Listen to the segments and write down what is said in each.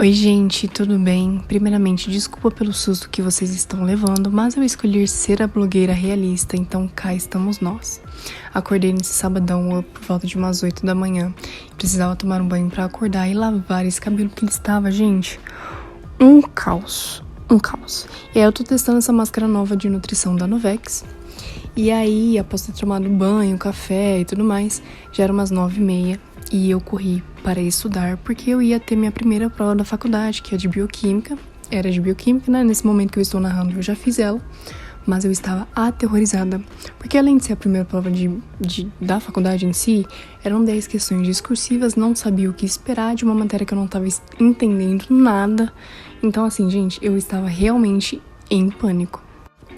Oi gente, tudo bem? Primeiramente, desculpa pelo susto que vocês estão levando, mas eu escolhi ser a blogueira realista, então cá estamos nós. Acordei nesse sabadão por volta de umas 8 da manhã. Precisava tomar um banho pra acordar e lavar esse cabelo que ele estava, gente, um caos. E aí eu tô testando essa máscara nova de nutrição da Novex. E aí, após ter tomado banho, café e tudo mais, já era umas 9h30 e eu corri para estudar porque eu ia ter minha primeira prova da faculdade, que é de bioquímica. Era de bioquímica, né? Nesse momento que eu estou narrando, eu já fiz ela, mas eu estava aterrorizada, porque além de ser a primeira prova da faculdade em si, eram 10 questões discursivas, não sabia o que esperar de uma matéria que eu não estava entendendo nada. Então, assim, gente, eu estava realmente em pânico.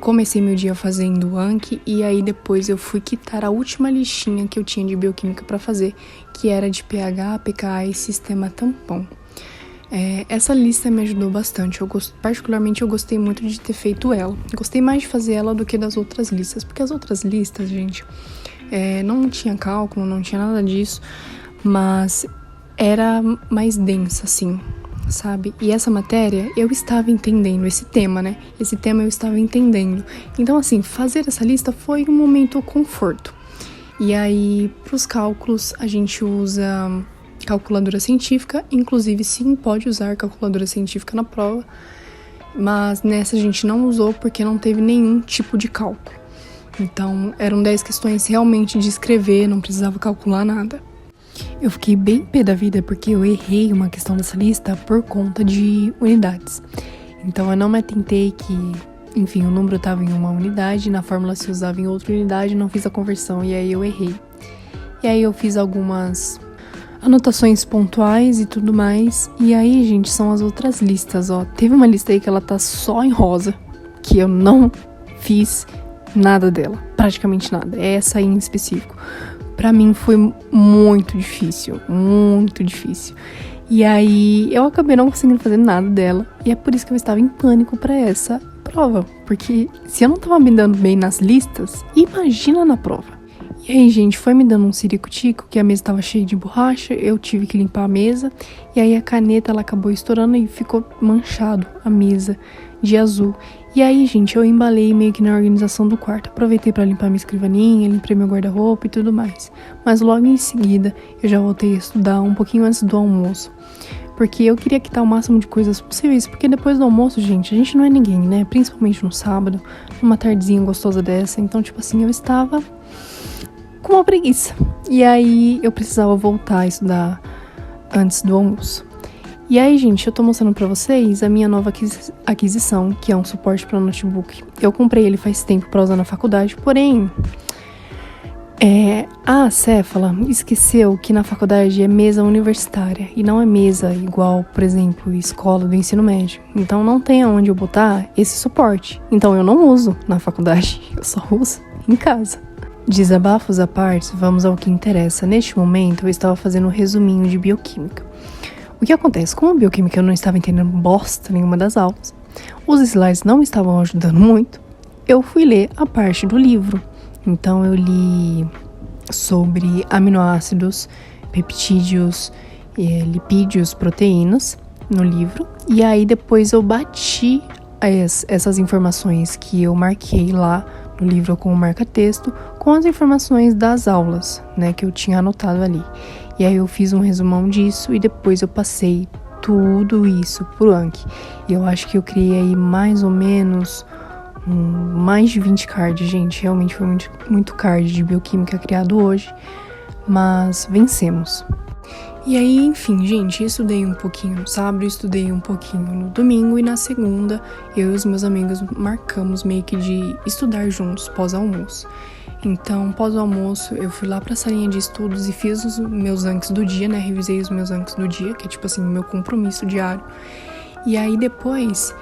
Comecei meu dia fazendo Anki e aí depois eu fui quitar a última listinha que eu tinha de bioquímica para fazer, que era de pH, pKa e sistema tampão. Essa lista me ajudou bastante, particularmente eu gostei muito de ter feito ela. Gostei mais de fazer ela do que das outras listas, porque as outras listas, gente, não tinha cálculo, não tinha nada disso, mas era mais densa, assim, sabe? E essa matéria, eu estava entendendo, esse tema, né? Esse tema eu estava entendendo. Então, assim, fazer essa lista foi um momento conforto. E aí, pros cálculos, a gente usa calculadora científica. Inclusive, sim, pode usar calculadora científica na prova. Mas nessa a gente não usou porque não teve nenhum tipo de cálculo. Então, eram 10 questões realmente de escrever, não precisava calcular nada. Eu fiquei bem pé da vida porque eu errei uma questão dessa lista por conta de unidades. Então eu não me atentei que, enfim, o número estava em uma unidade, na fórmula se usava em outra unidade, não fiz a conversão e aí eu errei. E aí eu fiz algumas anotações pontuais e tudo mais. E aí, gente, são as outras listas, ó. Teve uma lista aí que ela tá só em rosa, que eu não fiz nada dela, praticamente nada. Essa aí em específico. Pra mim foi muito difícil. E aí eu acabei não conseguindo fazer nada dela. E é por isso que eu estava em pânico pra essa prova. Porque se eu não tava me dando bem nas listas, imagina na prova. E aí, gente, foi me dando um ciricutico, que a mesa tava cheia de borracha, eu tive que limpar a mesa. E aí a caneta, ela acabou estourando e ficou manchado a mesa de azul. E aí, gente, eu embalei meio que na organização do quarto. Aproveitei pra limpar minha escrivaninha, limpei meu guarda-roupa e tudo mais. Mas logo em seguida, eu já voltei a estudar um pouquinho antes do almoço. Porque eu queria quitar o máximo de coisas possíveis. Porque depois do almoço, gente, a gente não é ninguém, né? Principalmente no sábado, numa tardezinha gostosa dessa. Então, tipo assim, eu estava com uma preguiça. E aí, eu precisava voltar a estudar antes do almoço. E aí, gente, eu tô mostrando pra vocês a minha nova aquisição, que é um suporte pra notebook. Eu comprei ele faz tempo pra usar na faculdade, porém, a Acéfala esqueceu que na faculdade é mesa universitária e não é mesa igual, por exemplo, escola do ensino médio. Então não tem aonde eu botar esse suporte. Então eu não uso na faculdade, eu só uso em casa. Desabafos à parte, vamos ao que interessa. Neste momento eu estava fazendo um resuminho de bioquímica. O que acontece? Como a bioquímica eu não estava entendendo bosta nenhuma das aulas, os slides não estavam ajudando muito, eu fui ler a parte do livro. Então eu li sobre aminoácidos, peptídeos, lipídios, proteínas no livro. E aí depois eu bati essas informações que eu marquei lá no livro com o marca-texto com as informações das aulas, né, que eu tinha anotado ali. E aí eu fiz um resumão disso e depois eu passei tudo isso pro Anki. E eu acho que eu criei aí mais ou menos mais de 20 cards, gente. Realmente foi muito card de bioquímica criado hoje, mas vencemos. E aí, enfim, gente, estudei um pouquinho no sábado, estudei um pouquinho no domingo e na segunda eu e os meus amigos marcamos meio que de estudar juntos pós-almoço. Então, pós o almoço, eu fui lá pra salinha de estudos e fiz os meus Anks do dia, né? Revisei os meus Anks do dia, que é tipo assim, meu compromisso diário. E aí depois,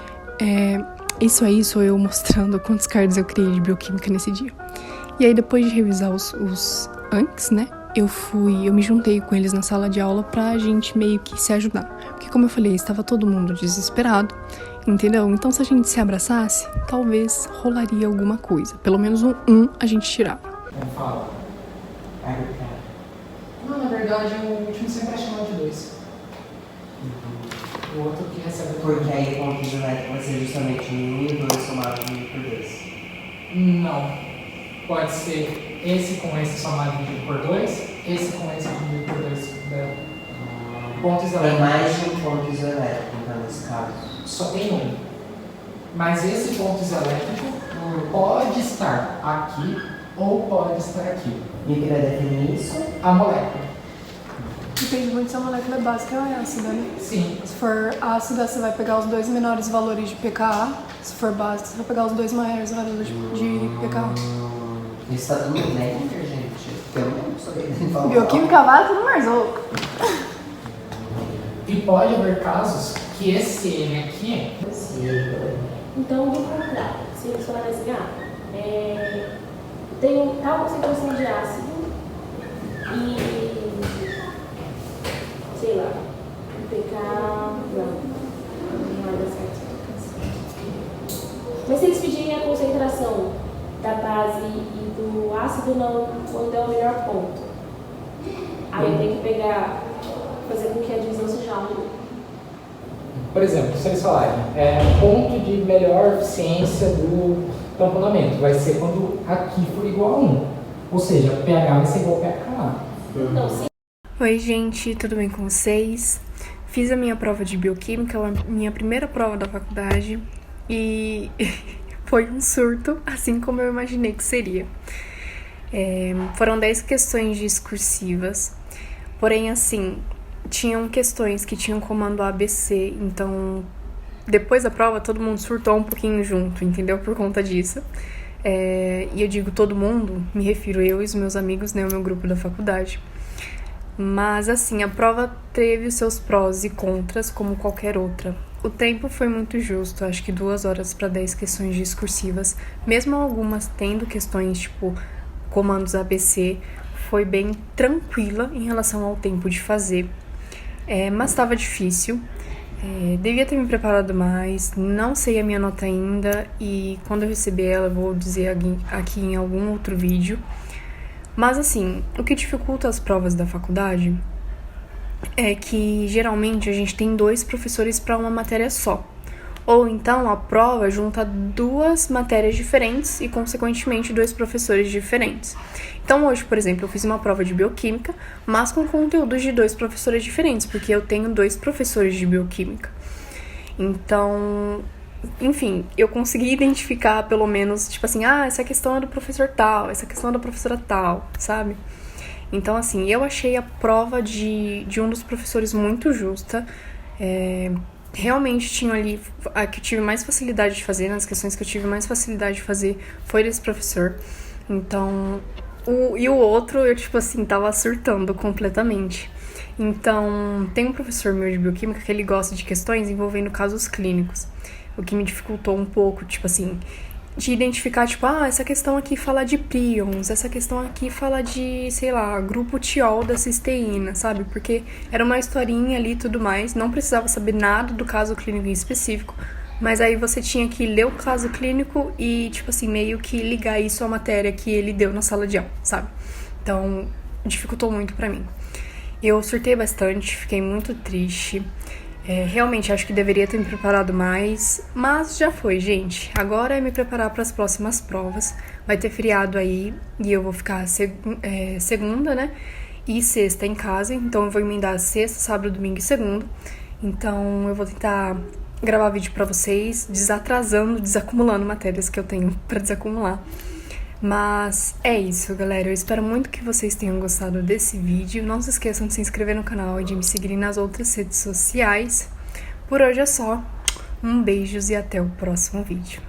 isso aí sou eu mostrando quantos cards eu criei de bioquímica nesse dia. E aí depois de revisar os Anks, né? Eu me juntei com eles na sala de aula pra gente meio que se ajudar. Porque como eu falei, estava todo mundo desesperado, entendeu? Então se a gente se abraçasse, talvez rolaria alguma coisa. Pelo menos um a gente tirava. Fala. Não, na verdade, o último sempre é chamado de 2. o outro que recebe Porque aí o ponto geométrico vai ser justamente 1 e 2 somado dividido por 2. Não. Pode ser esse com esse somado dividido por 2, esse com esse dividido por 2. Pontos É elétricos. mais de um ponto isoelétrico, então, nesse caso. Só tem um. Mas esse ponto isoelétrico pode estar aqui ou pode estar aqui. E o que vai definir isso? A molécula. Depende muito se a molécula é básica ou é ácida, né? Sim. Se for ácida, você vai pegar os dois menores valores de pKa. Se for básica, você vai pegar os dois maiores valores de pKa. Isso tá tudo bem, gente? Eu não sou Bioquímica vai tudo mais louco. E pode haver casos que esse N aqui... Então, do contrário, se eles falarem assim, tem tal concentração de ácido e, sei lá, pK, não vai dar certo. Mas se eles pedirem a concentração da base e do ácido, não, quando é o melhor ponto, aí tem que pegar, fazer com que a divisão seja 1. Por exemplo, se eles falarem ponto de melhor eficiência do tamponamento, vai ser quando aqui for igual a 1. Ou seja, pH vai ser igual a pKa. Então, sim. Oi, gente, tudo bem com vocês? Fiz a minha prova de bioquímica, a minha primeira prova da faculdade, e foi um surto, assim como eu imaginei que seria. Foram 10 questões discursivas, porém, assim, tinham questões que tinham comando ABC, então depois da prova todo mundo surtou um pouquinho junto, entendeu? Por conta disso. E eu digo todo mundo, me refiro eu e os meus amigos, né, o meu grupo da faculdade. Mas assim, a prova teve os seus prós e contras como qualquer outra. O tempo foi muito justo, acho que 2 horas para 10 questões discursivas, mesmo algumas tendo questões tipo comandos ABC, foi bem tranquila em relação ao tempo de fazer. Mas estava difícil, devia ter me preparado mais, não sei a minha nota ainda e quando eu receber ela eu vou dizer aqui em algum outro vídeo. Mas assim, o que dificulta as provas da faculdade é que geralmente a gente tem 2 professores para uma matéria só. Ou então a prova junta 2 matérias diferentes e, consequentemente, 2 professores diferentes. Então hoje, por exemplo, eu fiz uma prova de bioquímica, mas com conteúdos de 2 professores diferentes, porque eu tenho 2 professores de bioquímica. Então, enfim, eu consegui identificar pelo menos, tipo assim, essa questão é do professor tal, essa questão é da professora tal, sabe? Então, assim, eu achei a prova de um dos professores muito justa. Realmente tinha ali, a que eu tive mais facilidade de fazer, nas questões que eu tive mais facilidade de fazer, foi desse professor. Então, o outro, eu, tipo assim, tava surtando completamente. Então, tem um professor meu de bioquímica que ele gosta de questões envolvendo casos clínicos, o que me dificultou um pouco, tipo assim, de identificar, tipo, essa questão aqui fala de prions, essa questão aqui fala de, sei lá, grupo tiol da cisteína, sabe? Porque era uma historinha ali e tudo mais, não precisava saber nada do caso clínico em específico, mas aí você tinha que ler o caso clínico e, tipo assim, meio que ligar isso à matéria que ele deu na sala de aula, sabe? Então, dificultou muito pra mim. Eu surtei bastante, fiquei muito triste. Realmente acho que deveria ter me preparado mais, mas já foi, gente. Agora é me preparar para as próximas provas. Vai ter feriado aí e eu vou ficar segunda, né? E sexta em casa, então eu vou emendar sexta, sábado, domingo e segunda. Então eu vou tentar gravar vídeo para vocês, desacumulando matérias que eu tenho para desacumular. Mas é isso, galera. Eu espero muito que vocês tenham gostado desse vídeo. Não se esqueçam de se inscrever no canal e de me seguirem nas outras redes sociais. Por hoje é só. Um beijos e até o próximo vídeo.